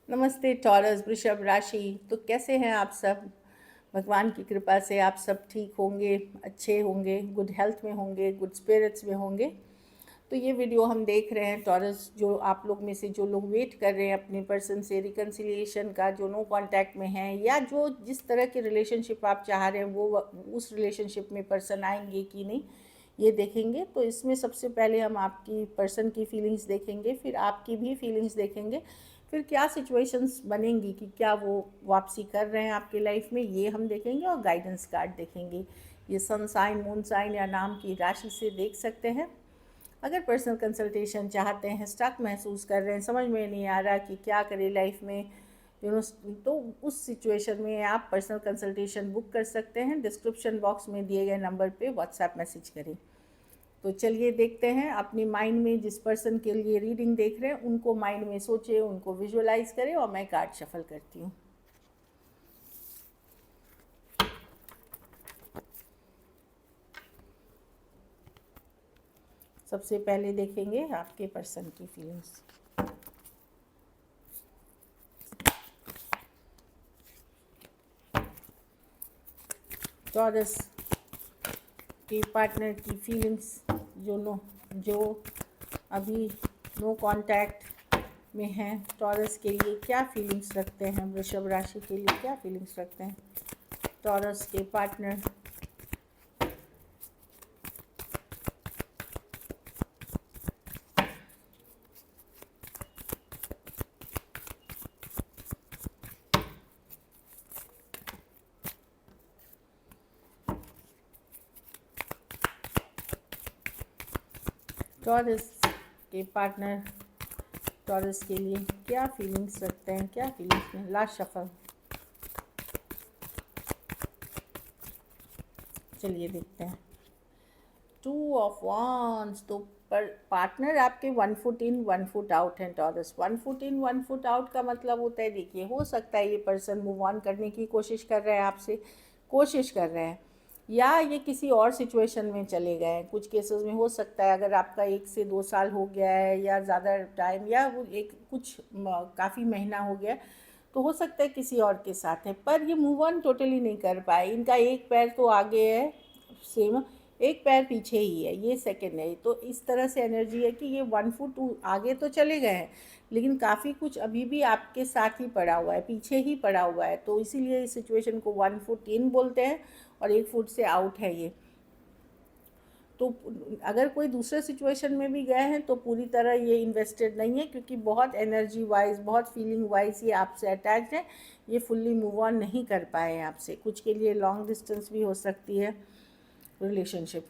नमस्ते टॉरस वृषभ राशि। तो कैसे हैं आप सब? भगवान की कृपा से आप सब ठीक होंगे, अच्छे होंगे, गुड हेल्थ में होंगे, गुड स्पिरिट्स में होंगे। तो ये वीडियो हम देख रहे हैं टॉरस, जो आप लोग में से जो लोग वेट कर रहे हैं अपने पर्सन से रिकन्सिलिएशन का, जो नो कांटेक्ट में हैं, या जो जिस तरह के रिलेशनशिप आप चाह रहे हैं वो उस रिलेशनशिप में पर्सन आएंगे कि नहीं, ये देखेंगे। तो इसमें सबसे पहले हम आपकी पर्सन की फीलिंग्स देखेंगे, फिर आपकी भी फीलिंग्स देखेंगे, फिर क्या सिचुएशंस बनेंगी कि क्या वो वापसी कर रहे हैं आपकी लाइफ में, ये हम देखेंगे। और गाइडेंस कार्ड देखेंगे, ये सन साइन, मून साइन या नाम की राशि से देख सकते हैं। अगर पर्सनल कंसल्टेशन चाहते हैं, स्टक महसूस कर रहे हैं, समझ में नहीं आ रहा कि क्या करें लाइफ में, तो उस सिचुएशन में आप पर्सनल कंसल्टेशन बुक कर सकते हैं। डिस्क्रिप्शन बॉक्स में दिए गए नंबर पे व्हाट्सएप मैसेज करें। तो चलिए देखते हैं। अपनी माइंड में जिस पर्सन के लिए रीडिंग देख रहे हैं उनको माइंड में सोचें, उनको विजुअलाइज करें, और मैं कार्ड शफल करती हूँ। सबसे पहले देखेंगे आपके पर्सन की फीलिंग्स। टॉरस के पार्टनर की फीलिंग्स, जो अभी नो कांटेक्ट में हैं, टॉरस के लिए क्या फीलिंग्स रखते हैं, वृषभ राशि के लिए क्या फीलिंग्स रखते हैं टॉरस के पार्टनर। टॉरस के पार्टनर टॉरस के लिए क्या फीलिंग्स रखते हैं, क्या फीलिंग्स में। Last shuffle. चलिए देखते हैं। 2 ऑफ वांड्स। तो पर पार्टनर आपके 1 फुट इन 1 फुट आउट हैं taurus. 1 foot in 1 foot out का मतलब होता है, देखिए, हो सकता है ये पर्सन मूव ऑन करने की कोशिश कर रहे हैं आपसे, कोशिश कर रहे हैं, या ये किसी और सिचुएशन में चले गए हैं। कुछ केसेस में हो सकता है, अगर आपका 1 से 2 साल हो गया है या ज़्यादा टाइम, या एक कुछ काफ़ी महीना हो गया, तो हो सकता है किसी और के साथ है। पर ये मूव ऑन टोटली नहीं कर पाए। इनका एक पैर तो आगे है, सेम, एक पैर पीछे ही है, ये सेकंड है। तो इस तरह से एनर्जी है कि ये 1 फुट आगे तो चले गए हैं, लेकिन काफ़ी कुछ अभी भी आपके साथ ही पड़ा हुआ है, पीछे ही पड़ा हुआ है। तो इसीलिए इस सिचुएशन को 1 फुट इन बोलते हैं, और 1 फुट से आउट है ये। तो अगर कोई दूसरे सिचुएशन में भी गए हैं तो पूरी तरह ये इन्वेस्टेड नहीं है, क्योंकि बहुत एनर्जी वाइज, बहुत फीलिंग वाइज ये आपसे अटैच है। ये फुल्ली मूव ऑन नहीं कर पाए हैं आपसे। कुछ के लिए लॉन्ग डिस्टेंस भी हो सकती है रिलेशनशिप,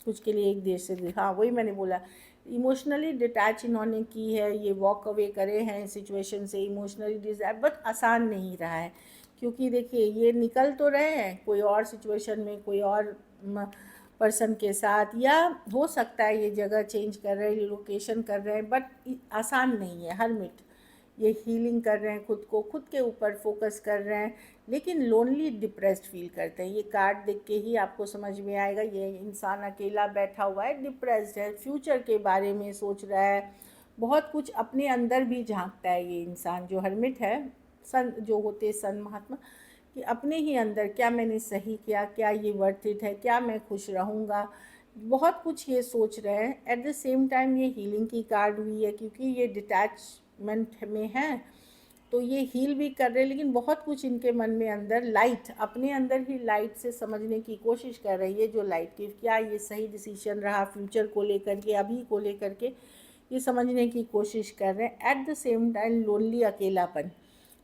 कुछ के लिए एक देश से, हाँ वही मैंने बोला, इमोशनली डिटैच इन्होंने की है, ये वॉक अवे करे हैं सिचुएशन से, इमोशनली डिजायर, बट आसान नहीं रहा है। क्योंकि देखिए, ये निकल तो रहे हैं कोई और सिचुएशन में, कोई और पर्सन के साथ, या हो सकता है ये जगह चेंज कर रहे हैं, लोकेशन कर रहे हैं, बट आसान नहीं है। हर मिनट ये हीलिंग कर रहे हैं, खुद को, खुद के ऊपर फोकस कर रहे हैं, लेकिन लोनली डिप्रेस्ड फील करते हैं। ये कार्ड देख के ही आपको समझ में आएगा, ये इंसान अकेला बैठा हुआ है, डिप्रेस्ड है, फ्यूचर के बारे में सोच रहा है, बहुत कुछ अपने अंदर भी झांकता है ये इंसान जो हर्मिट है। सन जो होते सन महात्मा, कि अपने ही अंदर क्या मैंने सही किया, क्या ये वर्थ इट है, क्या मैं खुश रहूँगा, बहुत कुछ ये सोच रहे हैं। एट द सेम टाइम ये हीलिंग की कार्ड हुई है, क्योंकि ये डिटैचमेंट में है, तो ये हील भी कर रहे हैं, लेकिन बहुत कुछ इनके मन में अंदर लाइट, अपने अंदर ही लाइट से समझने की कोशिश कर रही है। जो लाइट की, क्या ये सही डिसीजन रहा फ्यूचर को लेकर के, अभी को लेकर के, ये समझने की कोशिश कर रहे हैं। At the same time lonely, अकेलापन।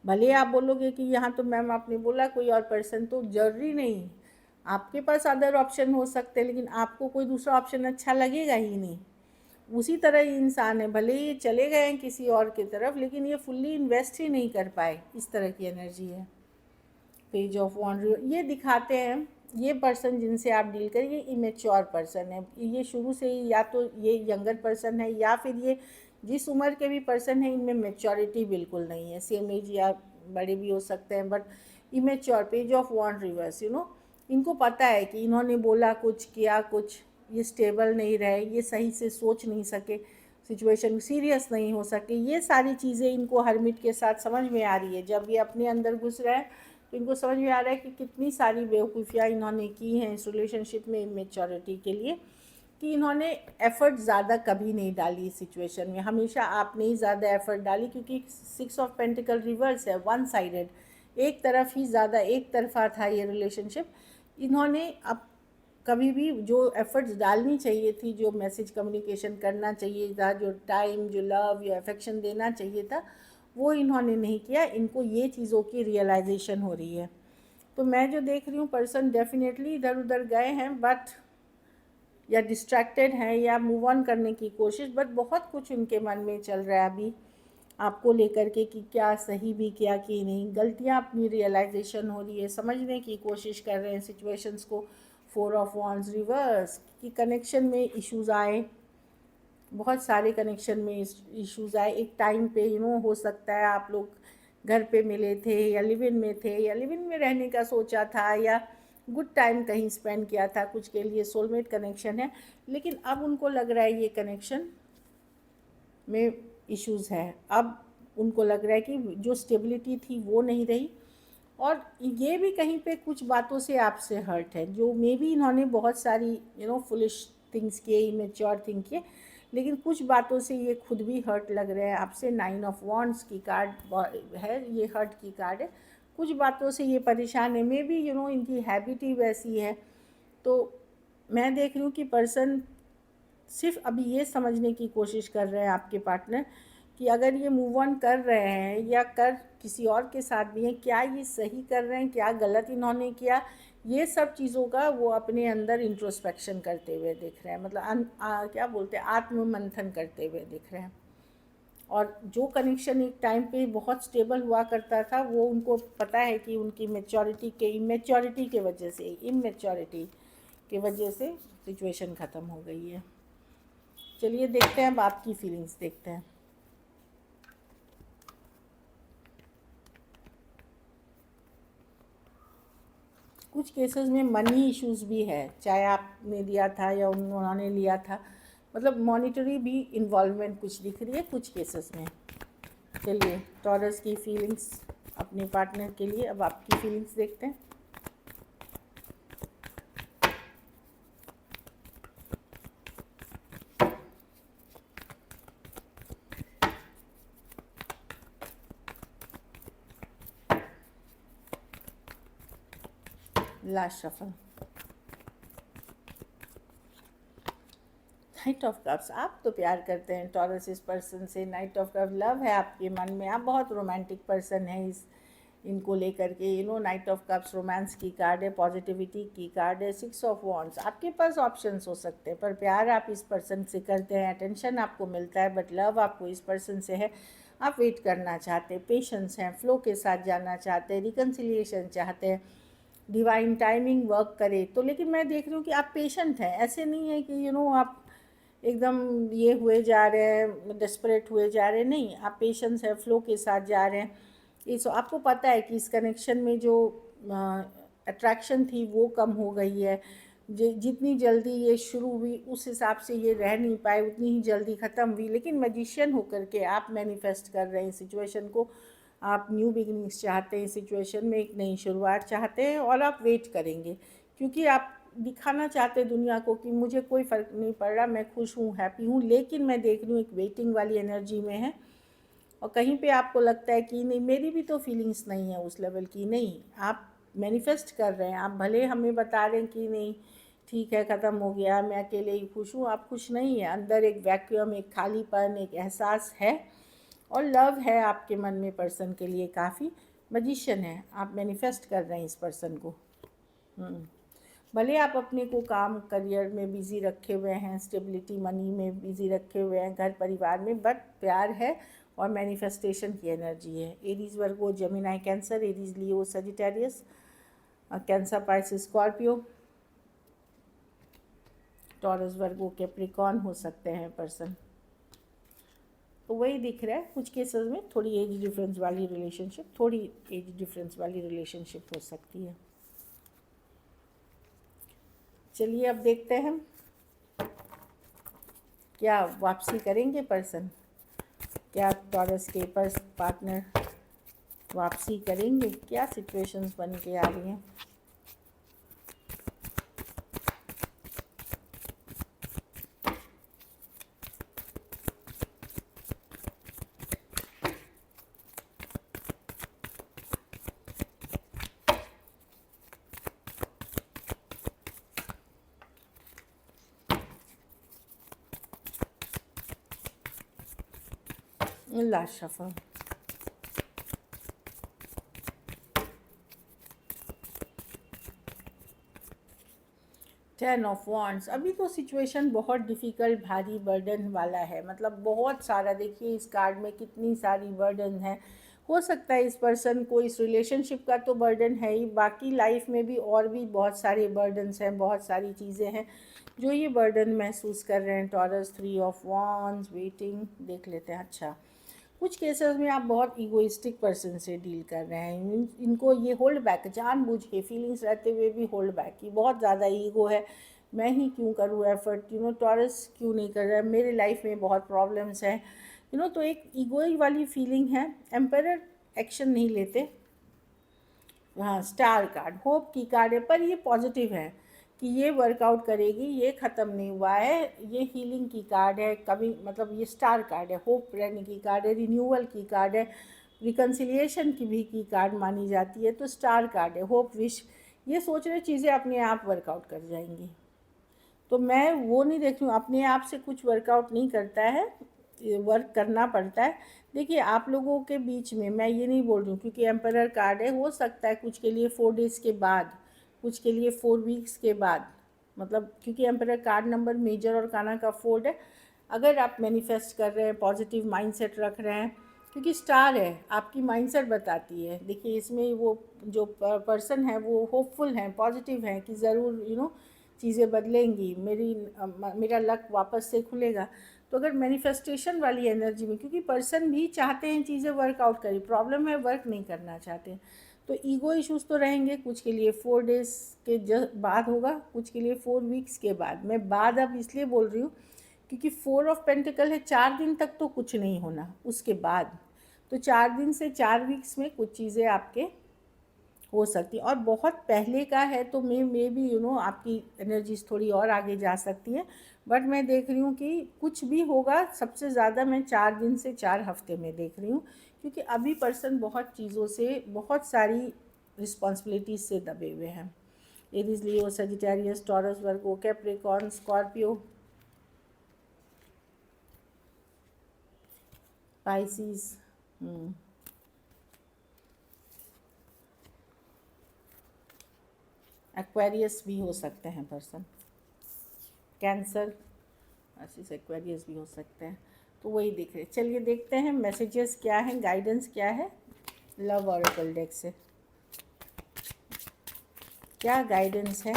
भले आप बोलोगे कि यहाँ तो मैम आपने बोला कोई और पर्सन, तो जरूरी नहीं, आपके पास अदर ऑप्शन हो सकते हैं, लेकिन आपको कोई दूसरा ऑप्शन अच्छा लगेगा ही नहीं। उसी तरह ये इंसान है, भले ये चले गए हैं किसी और की तरफ, लेकिन ये फुल्ली इन्वेस्ट ही नहीं कर पाए, इस तरह की एनर्जी है। पेज ऑफ वॉन्ड ये दिखाते हैं, ये पर्सन जिनसे आप डील करें, ये इमेच्योर पर्सन है। ये शुरू से ही, या तो ये यंगर पर्सन है, या फिर ये जिस उम्र के भी पर्सन है, इनमें मेच्योरिटी बिल्कुल नहीं है। सेम एज या बड़े भी हो सकते हैं, but immature. Page of wand reverse, इनको पता है कि इन्होंने बोला कुछ, किया कुछ, ये स्टेबल नहीं रहे, ये सही से सोच नहीं सके, सिचुएशन सीरियस नहीं हो सके, ये सारी चीज़ें इनको हर्मिट के साथ समझ में आ रही है। जब ये अपने अंदर घुस रहा है तो इनको समझ में आ रहा है कि कितनी सारी बेवकूफ़ियाँ इन्होंने की हैं इस रिलेशनशिप में इमेच्योरिटी के लिए, कि इन्होंने एफ़र्ट ज़्यादा कभी नहीं डाली इस सिचुएशन में, हमेशा आपने ही ज़्यादा एफ़र्ट डाली, क्योंकि 6 ऑफ पेंटिकल रिवर्स है, वन साइडेड, एक तरफ ही ज़्यादा एक तरफा था ये रिलेशनशिप। इन्होंने अब कभी भी जो एफ़र्ट्स डालनी चाहिए थी, जो मैसेज कम्युनिकेशन करना चाहिए था, जो टाइम, जो लव या अफेक्शन देना चाहिए था, वो इन्होंने नहीं किया। इनको ये चीज़ों की रियलाइजेशन हो रही है। तो मैं जो देख रही हूँ, पर्सन डेफिनेटली इधर उधर गए हैं, बट या डिस्ट्रैक्टेड हैं या मूव ऑन करने की कोशिश, बट बहुत कुछ उनके मन में चल रहा है अभी आपको लेकर के, कि क्या सही भी किया कि नहीं, गलतियाँ अपनी रियलाइजेशन हो रही है, समझने की कोशिश कर रहे हैं सिचुएशंस को। 4 ऑफ वांड्स रिवर्स, कि कनेक्शन में इश्यूज़ आए, बहुत सारे कनेक्शन में इश्यूज़ आए एक टाइम पे, हो सकता है आप लोग घर पे मिले थे या लिव इन में थे, या लिव इन में रहने का सोचा था, या गुड टाइम कहीं स्पेंड किया था कुछ के लिए, सोलमेट कनेक्शन है। लेकिन अब उनको लग रहा है ये कनेक्शन में इश्यूज़ है। अब उनको लग रहा है कि जो स्टेबिलिटी थी वो नहीं रही, और ये भी कहीं पे कुछ बातों से आपसे हर्ट है, जो मे भी इन्होंने बहुत सारी फुलिश थिंग्स किए, इमेच्योर थिंग किए, लेकिन कुछ बातों से ये खुद भी हर्ट लग रहे हैं आपसे। 9 ऑफ वॉन्ड्स की कार्ड है, ये हर्ट की कार्ड है। कुछ बातों से ये परेशान है, मे बी इनकी हैबिट ही वैसी है। तो मैं देख रही हूँ कि पर्सन सिर्फ अभी ये समझने की कोशिश कर रहे हैं आपके पार्टनर, कि अगर ये मूव ऑन कर रहे हैं या कर किसी और के साथ भी हैं, क्या ये सही कर रहे हैं, क्या गलत इन्होंने किया, ये सब चीज़ों का वो अपने अंदर इंट्रोस्पेक्शन करते हुए दिख रहे हैं, मतलब क्या बोलते हैं, आत्ममंथन करते हुए दिख रहे हैं। और जो कनेक्शन एक टाइम पे बहुत स्टेबल हुआ करता था, वो उनको पता है कि उनकी इमेच्योरिटी के वजह से, इमेच्योरिटी की वजह से सिचुएशन ख़त्म हो गई है। चलिए देखते हैं, अब आपकी फीलिंग्स देखते हैं। कुछ केसेस में मनी इश्यूज भी है, चाहे आपने दिया था या उन्होंने लिया था, मतलब मॉनिटरी भी इन्वॉल्वमेंट कुछ दिख रही है कुछ केसेस में। चलिए टॉरस की फीलिंग्स अपने पार्टनर के लिए, अब आपकी फीलिंग्स देखते हैं। Last shuffle, night of cups. आप तो प्यार करते हैं टॉरस इस पर्सन से, नाइट ऑफ कप लव है आपके मन में, आप बहुत रोमांटिक पर्सन है इनको लेकर के। नाइट ऑफ कप्स रोमांस की कार्ड है, पॉजिटिविटी की कार्ड है। 6 ऑफ वॉन्ड्स, आपके पास ऑप्शंस हो सकते हैं, पर प्यार आप इस पर्सन से करते हैं, अटेंशन आपको मिलता है, बट लव आपको इस पर्सन से है। आप वेट करना चाहते हैं, पेशेंस हैं, फ्लो के साथ जाना चाहते हैं, रिकन्सिलिएशन चाहते हैं, डिवाइन टाइमिंग वर्क करे तो। लेकिन मैं देख रही हूँ कि आप पेशेंट हैं, ऐसे नहीं है कि आप एकदम ये हुए जा रहे हैं, डेस्परेट हुए जा रहे हैं, नहीं, आप पेशेंस है, फ्लो के साथ जा रहे हैं। इस आपको पता है कि इस कनेक्शन में जो अट्रैक्शन थी वो कम हो गई है, जितनी जल्दी ये शुरू हुई उस हिसाब से ये रह नहीं पाए, उतनी ही जल्दी ख़त्म हुई। लेकिन मैजिशियन होकर के आप मैनिफेस्ट कर रहे हैं सिचुएशन को, आप न्यू बिगिनिंग्स चाहते हैं सिचुएशन में, एक नई शुरुआत चाहते हैं, और आप वेट करेंगे, क्योंकि आप दिखाना चाहते हैं दुनिया को कि मुझे कोई फ़र्क नहीं पड़ रहा, मैं खुश हूँ, हैप्पी हूँ। लेकिन मैं देख रही हूँ एक वेटिंग वाली एनर्जी में है, और कहीं पे आपको लगता है कि नहीं, मेरी भी तो फीलिंग्स नहीं है उस लेवल की। नहीं, आप मैनिफेस्ट कर रहे हैं, आप भले हमें बता रहे हैं कि नहीं ठीक है, ख़त्म हो गया, मैं अकेले ही खुश हूँ, आप खुश नहीं है। अंदर एक वैक्यूम, एक खालीपन, एक एहसास है, और लव है आपके मन में पर्सन के लिए काफ़ी। मैजिशियन है, आप मैनिफेस्ट कर रहे हैं इस पर्सन को। भले आप अपने को काम करियर में बिज़ी रखे हुए हैं, स्टेबिलिटी मनी में बिज़ी रखे हुए हैं, घर परिवार में, बट प्यार है और मैनिफेस्टेशन की एनर्जी है। Aries Virgo Gemini Cancer, Aries Leo Sagittarius, Cancer Pisces Scorpio, Taurus Virgo Capricorn हो सकते हैं पर्सन। तो वही दिख रहा है, कुछ केसेस में थोड़ी एज डिफरेंस वाली रिलेशनशिप हो सकती है। चलिए अब देखते हैं क्या वापसी करेंगे पर्सन? क्या टॉरस के पार्टनर वापसी करेंगे? क्या सिचुएशंस बन के आ रही हैं? Last shuffle. Ten of wands. अभी तो सिचुएशन बहुत डिफ़िकल्ट, भारी बर्डन वाला है, मतलब बहुत सारा, देखिए इस कार्ड में कितनी सारी बर्डन है। हो सकता है इस पर्सन को इस रिलेशनशिप का तो बर्डन है ही, बाकी लाइफ में भी और भी बहुत सारे बर्डन्स हैं, बहुत सारी चीज़ें हैं जो ये बर्डन महसूस कर रहे हैं। टॉरस, 3 ऑफ वॉन्ड्स, वेटिंग, देख लेते हैं। अच्छा, कुछ केसेस में आप बहुत ईगोइस्टिक पर्सन से डील कर रहे हैं। इनको ये होल्ड बैक, जानबूझ के फीलिंग्स रहते हुए भी होल्ड बैक की, बहुत ज़्यादा ईगो है, मैं ही क्यों करूँ एफर्ट, टॉरस क्यों नहीं कर रहा है, मेरे लाइफ में बहुत प्रॉब्लम्स हैं, तो एक ईगोई वाली फीलिंग है। एम्परर एक्शन नहीं लेते। हाँ, स्टार कार्ड, होप की कार्ड है, पर ये पॉजिटिव है कि ये वर्कआउट करेगी, ये ख़त्म नहीं हुआ है, ये हीलिंग की कार्ड है। कभी मतलब ये स्टार कार्ड है, होप रहने की कार्ड है, रिन्यूअल की कार्ड है, रिकन्सिलिएशन की भी की कार्ड मानी जाती है। तो स्टार कार्ड है, होप, विश, ये सोच रहे चीज़ें अपने आप वर्कआउट कर जाएंगी। तो मैं वो नहीं देख रही हूँ, अपने आप से कुछ वर्कआउट नहीं करता है, वर्क करना पड़ता है। देखिए आप लोगों के बीच में, मैं ये नहीं बोल रही हूँ क्योंकि एम्परर कार्ड है, हो सकता है कुछ के लिए 4 डेज़ के बाद, कुछ के लिए 4 वीक्स के बाद, मतलब क्योंकि एम्परर कार्ड नंबर मेजर और काना का 4 है। अगर आप मैनिफेस्ट कर रहे हैं, पॉजिटिव माइंडसेट रख रहे हैं, क्योंकि स्टार है, आपकी माइंडसेट बताती है। देखिए इसमें वो जो पर्सन है वो होपफुल हैं, पॉजिटिव हैं कि ज़रूर चीज़ें बदलेंगी, मेरा लक वापस से खुलेगा। तो अगर मैनिफेस्टेशन वाली एनर्जी में, क्योंकि पर्सन भी चाहते हैं चीज़ें वर्कआउट करें, प्रॉब्लम है वर्क नहीं करना चाहते हैं, तो ईगो इश्यूज़ तो रहेंगे। कुछ के लिए 4 डेज़ के बाद होगा, कुछ के लिए 4 वीक्स के बाद। मैं बाद अब इसलिए बोल रही हूँ क्योंकि 4 ऑफ पेंटिकल है, 4 दिन तक तो कुछ नहीं होना, उसके बाद तो 4 दिन से 4 वीक्स में कुछ चीज़ें आपके हो सकती है। और बहुत पहले का है तो मे भी आपकी एनर्जीज थोड़ी और आगे जा सकती है, बट मैं देख रही हूँ कि कुछ भी होगा, सबसे ज़्यादा मैं 4 दिन से 4 हफ्ते में देख रही हूँ, क्योंकि अभी पर्सन बहुत चीज़ों से, बहुत सारी रिस्पॉन्सिबिलिटीज से दबे हुए हैं। Aries, Leo, Sagittarius, taurus, Virgo, Capricorn, Scorpio, Pisces, Aquarius भी हो सकते हैं पर्सन, कैंसर, ऐसे एक्वेरियस भी हो सकते हैं। तो वही देख रहे, चलिए देखते हैं मैसेजेस क्या हैं, गाइडेंस क्या है लव ऑरेकल डेक से, क्या गाइडेंस है।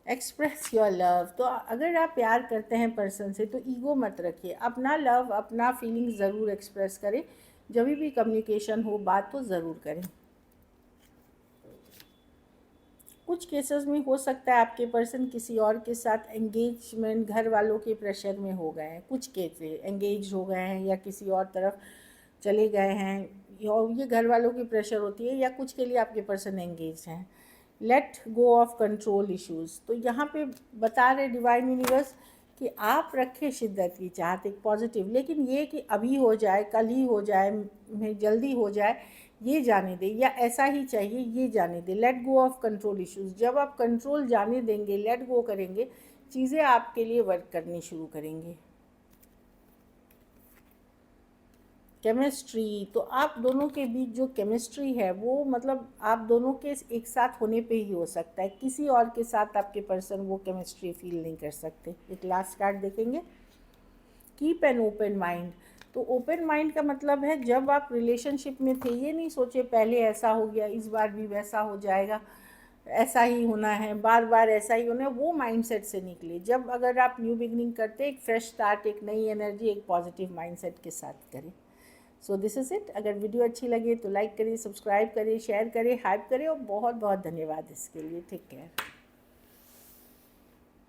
Express your love. तो अगर आप प्यार करते हैं पर्सन से तो ईगो मत रखिए, अपना लव, अपना फीलिंग ज़रूर एक्सप्रेस करें, जब भी कम्युनिकेशन हो, बात तो ज़रूर करें। कुछ केसेस में हो सकता है आपके पर्सन किसी और के साथ एंगेजमेंट, घर वालों के प्रेशर में हो गए हैं, कुछ केसेस एंगेज हो गए हैं या किसी और तरफ चले गए हैं, और ये घर वालों की प्रेशर होती है, या कुछ के लिए आपके पर्सन एंगेज हैं। Late go of control issues. तो यहाँ पे बता रहे डिवाइन यूनिवर्स कि आप रखें शिद्दत की चाहत, एक पॉजिटिव, लेकिन ये कि अभी हो जाए, कल ही हो जाए, में जल्दी हो जाए, ये जाने दे, या ऐसा ही चाहिए, ये जाने दे। Let go of control issues. जब आप कंट्रोल जाने देंगे, लेट गो करेंगे, चीज़ें आपके लिए वर्क करनी शुरू करेंगी। केमिस्ट्री, तो आप दोनों के बीच जो केमिस्ट्री है वो, मतलब आप दोनों के एक साथ होने पे ही हो सकता है, किसी और के साथ आपके पर्सन वो केमिस्ट्री फील नहीं कर सकते। एक लास्ट कार्ड देखेंगे, कीप एन ओपन माइंड। तो ओपन माइंड का मतलब है जब आप रिलेशनशिप में थे, ये नहीं सोचे पहले ऐसा हो गया, इस बार भी वैसा हो जाएगा, ऐसा ही होना है, बार बार ऐसा ही होना है, वो माइंडसेट से निकले। जब अगर आप न्यू बिगनिंग करते, एक फ्रेश स्टार्ट, एक नई एनर्जी, एक पॉजिटिव माइंडसेट के साथ करें। So this is it. अगर वीडियो अच्छी लगे तो लाइक करिए, सब्सक्राइब करिए, शेयर करिए, हाइप करिए, और बहुत बहुत धन्यवाद इसके लिए। Take care.